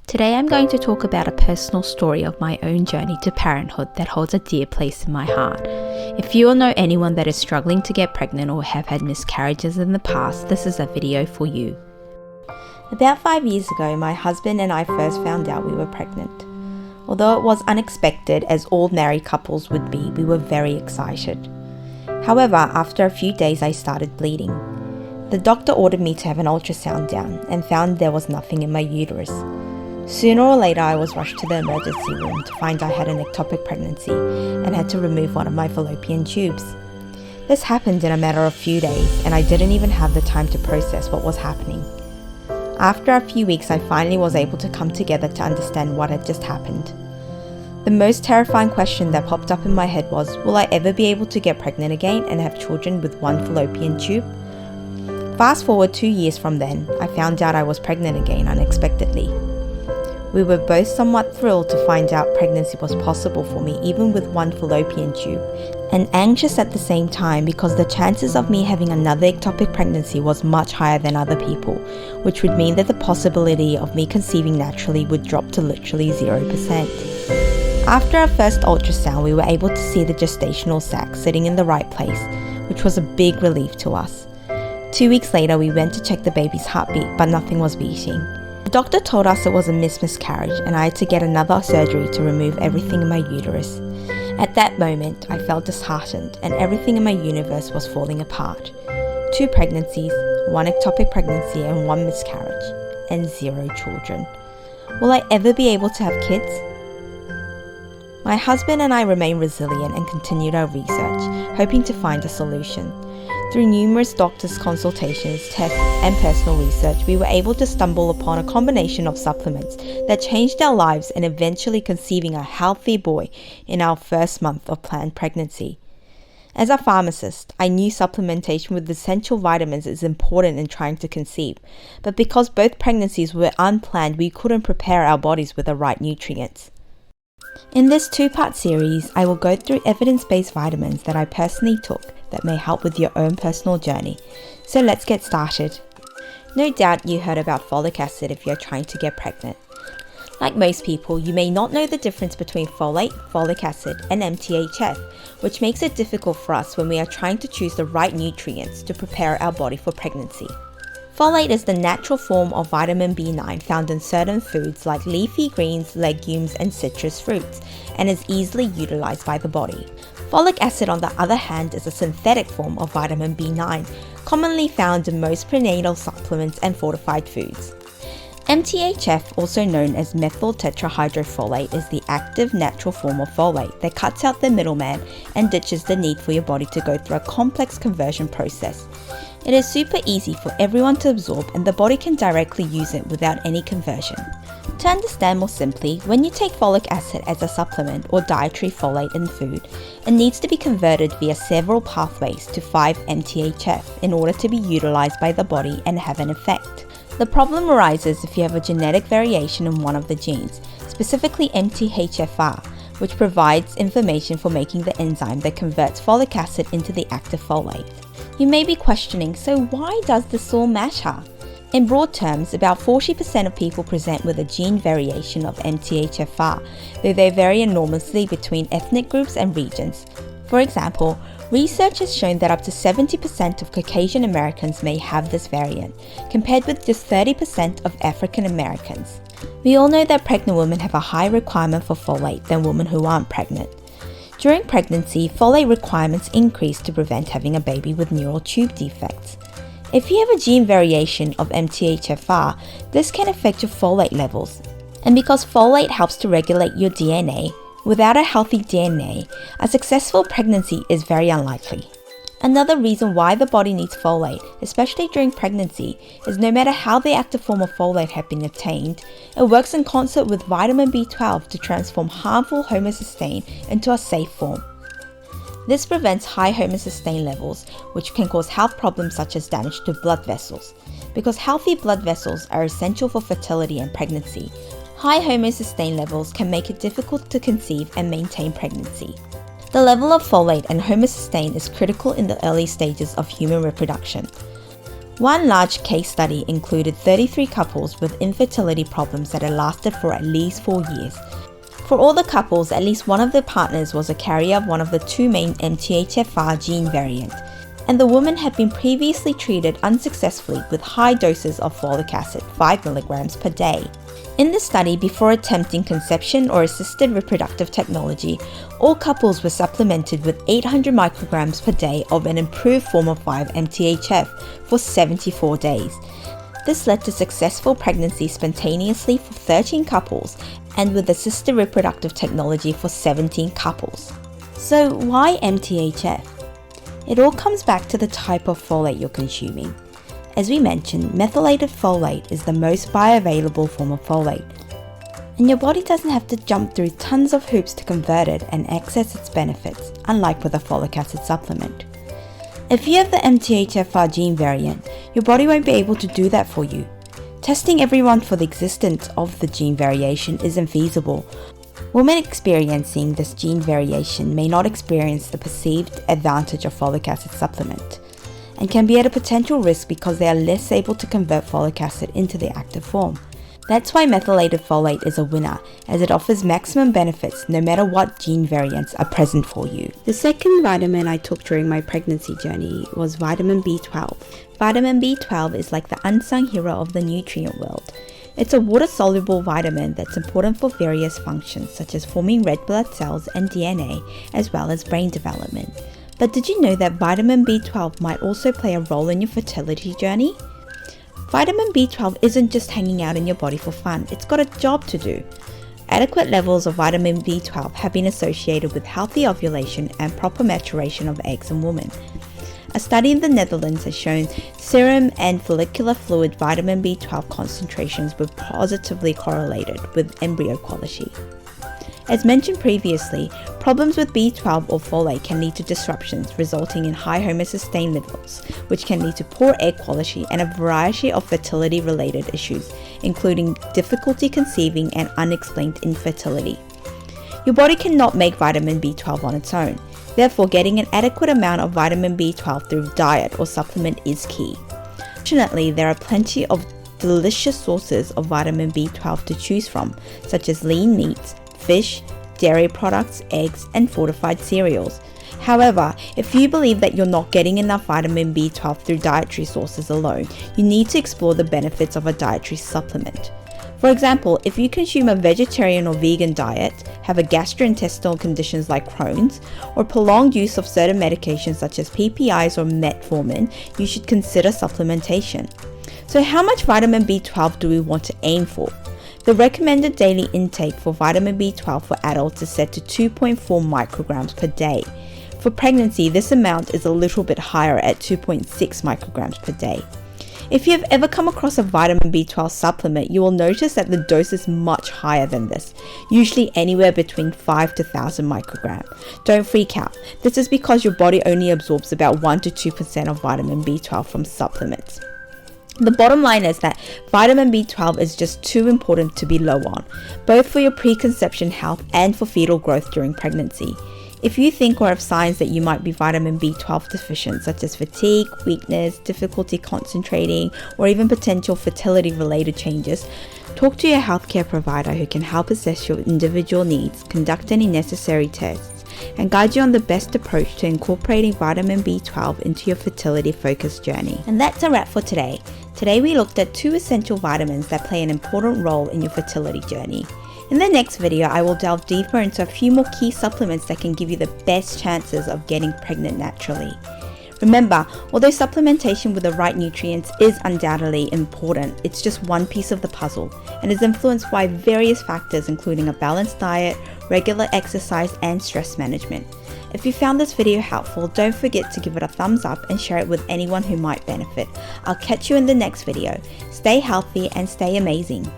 Today I'm going to talk about a personal story of my own journey to parenthood that holds a dear place in my heart. If you or know anyone that is struggling to get pregnant or have had miscarriages in the past, this is a video for you. About 5 years ago, my husband and I first found out we were pregnant. Although it was unexpected, as all married couples would be, we were very excited. However, after a few days I started bleeding. The doctor ordered me to have an ultrasound done and found there was nothing in my uterus. Sooner or later I was rushed to the emergency room to find I had an ectopic pregnancy and had to remove one of my fallopian tubes. This happened in a matter of few days and I didn't even have the time to process what was happening. After a few weeks I finally was able to come together to understand what had just happened. The most terrifying question that popped up in my head was, will I ever be able to get pregnant again and have children with one fallopian tube? Fast forward 2 years from then, I found out I was pregnant again unexpectedly. We were both somewhat thrilled to find out pregnancy was possible for me even with one fallopian tube, and anxious at the same time because the chances of me having another ectopic pregnancy was much higher than other people, which would mean that the possibility of me conceiving naturally would drop to literally 0%. After our first ultrasound, we were able to see the gestational sac sitting in the right place, which was a big relief to us. 2 weeks later, we went to check the baby's heartbeat, but nothing was beating. The doctor told us it was a miscarriage and I had to get another surgery to remove everything in my uterus. At that moment, I felt disheartened and everything in my universe was falling apart. 2 pregnancies, 1 ectopic pregnancy and 1 miscarriage, and 0 children. Will I ever be able to have kids? My husband and I remained resilient and continued our research, hoping to find a solution. Through numerous doctors' consultations, tests, and personal research, we were able to stumble upon a combination of supplements that changed our lives and eventually conceiving a healthy boy in our first month of planned pregnancy. As a pharmacist, I knew supplementation with essential vitamins is important in trying to conceive, but because both pregnancies were unplanned, we couldn't prepare our bodies with the right nutrients. In this 2-part series, I will go through evidence-based vitamins that I personally took that may help with your own personal journey. So let's get started. No doubt you heard about folic acid if you're trying to get pregnant. Like most people, you may not know the difference between folate, folic acid, and MTHF, which makes it difficult for us when we are trying to choose the right nutrients to prepare our body for pregnancy. Folate is the natural form of vitamin B9 found in certain foods like leafy greens, legumes, and citrus fruits, and is easily utilized by the body. Folic acid, on the other hand, is a synthetic form of vitamin B9, commonly found in most prenatal supplements and fortified foods. MTHF, also known as methyl tetrahydrofolate, is the active natural form of folate that cuts out the middleman and ditches the need for your body to go through a complex conversion process. It is super easy for everyone to absorb and the body can directly use it without any conversion. To understand more simply, when you take folic acid as a supplement or dietary folate in food, it needs to be converted via several pathways to 5-MTHF in order to be utilized by the body and have an effect. The problem arises if you have a genetic variation in one of the genes, specifically MTHFR, which provides information for making the enzyme that converts folic acid into the active folate. You may be questioning, so why does this all matter? In broad terms, about 40% of people present with a gene variation of MTHFR, though they vary enormously between ethnic groups and regions. For example, research has shown that up to 70% of Caucasian Americans may have this variant, compared with just 30% of African Americans. We all know that pregnant women have a higher requirement for folate than women who aren't pregnant. During pregnancy, folate requirements increase to prevent having a baby with neural tube defects. If you have a gene variation of MTHFR, this can affect your folate levels. And because folate helps to regulate your DNA, without a healthy DNA, a successful pregnancy is very unlikely. Another reason why the body needs folate, especially during pregnancy, is no matter how the active form of folate has been obtained, it works in concert with vitamin B12 to transform harmful homocysteine into a safe form. This prevents high homocysteine levels, which can cause health problems such as damage to blood vessels. Because healthy blood vessels are essential for fertility and pregnancy, high homocysteine levels can make it difficult to conceive and maintain pregnancy. The level of folate and homocysteine is critical in the early stages of human reproduction. One large case study included 33 couples with infertility problems that had lasted for at least 4 years. For all the couples, at least one of their partners was a carrier of one of the two main MTHFR gene variants, and the woman had been previously treated unsuccessfully with high doses of folic acid, 5 mg per day. In the study, before attempting conception or assisted reproductive technology, all couples were supplemented with 800 micrograms per day of an improved form of 5-MTHF for 74 days. This led to successful pregnancy spontaneously for 13 couples and with assisted reproductive technology for 17 couples. So why MTHF? It all comes back to the type of folate you're consuming. As we mentioned, methylated folate is the most bioavailable form of folate, and your body doesn't have to jump through tons of hoops to convert it and access its benefits, unlike with a folic acid supplement. If you have the MTHFR gene variant, your body won't be able to do that for you. Testing everyone for the existence of the gene variation isn't feasible. Women experiencing this gene variation may not experience the perceived advantage of folic acid supplement, and can be at a potential risk because they are less able to convert folic acid into the active form. That's why methylated folate is a winner, as it offers maximum benefits no matter what gene variants are present for you. The second vitamin I took during my pregnancy journey was vitamin B12. Vitamin B12 is like the unsung hero of the nutrient world. It's a water-soluble vitamin that's important for various functions such as forming red blood cells and DNA, as well as brain development. But did you know that vitamin B12 might also play a role in your fertility journey? Vitamin B12 isn't just hanging out in your body for fun, it's got a job to do. Adequate levels of vitamin B12 have been associated with healthy ovulation and proper maturation of eggs in women. A study in the Netherlands has shown serum and follicular fluid vitamin B12 concentrations were positively correlated with embryo quality. As mentioned previously, problems with B12 or folate can lead to disruptions resulting in high homocysteine levels, which can lead to poor egg quality and a variety of fertility-related issues, including difficulty conceiving and unexplained infertility. Your body cannot make vitamin B12 on its own. Therefore, getting an adequate amount of vitamin B12 through diet or supplement is key. Fortunately, there are plenty of delicious sources of vitamin B12 to choose from, such as lean meats, fish, dairy products, eggs, and fortified cereals. However, if you believe that you're not getting enough vitamin B12 through dietary sources alone, you need to explore the benefits of a dietary supplement. For example, if you consume a vegetarian or vegan diet, have a gastrointestinal conditions like Crohn's, or prolonged use of certain medications such as PPIs or metformin, you should consider supplementation. So how much vitamin B12 do we want to aim for? The recommended daily intake for vitamin B12 for adults is set to 2.4 micrograms per day. For pregnancy, this amount is a little bit higher at 2.6 micrograms per day. If you have ever come across a vitamin B12 supplement, you will notice that the dose is much higher than this, usually anywhere between 5 to 1000 micrograms. Don't freak out. This is because your body only absorbs about 1 to 2% of vitamin B12 from supplements. The bottom line is that vitamin B12 is just too important to be low on, both for your preconception health and for fetal growth during pregnancy. If you think or have signs that you might be vitamin B12 deficient, such as fatigue, weakness, difficulty concentrating, or even potential fertility-related changes, talk to your healthcare provider who can help assess your individual needs, conduct any necessary tests, and guide you on the best approach to incorporating vitamin B12 into your fertility-focused journey. And that's a wrap for today. Today we looked at 2 essential vitamins that play an important role in your fertility journey. In the next video, I will delve deeper into a few more key supplements that can give you the best chances of getting pregnant naturally. Remember, although supplementation with the right nutrients is undoubtedly important, it's just one piece of the puzzle and is influenced by various factors including a balanced diet, regular exercise, and stress management. If you found this video helpful, don't forget to give it a thumbs up and share it with anyone who might benefit. I'll catch you in the next video. Stay healthy and stay amazing.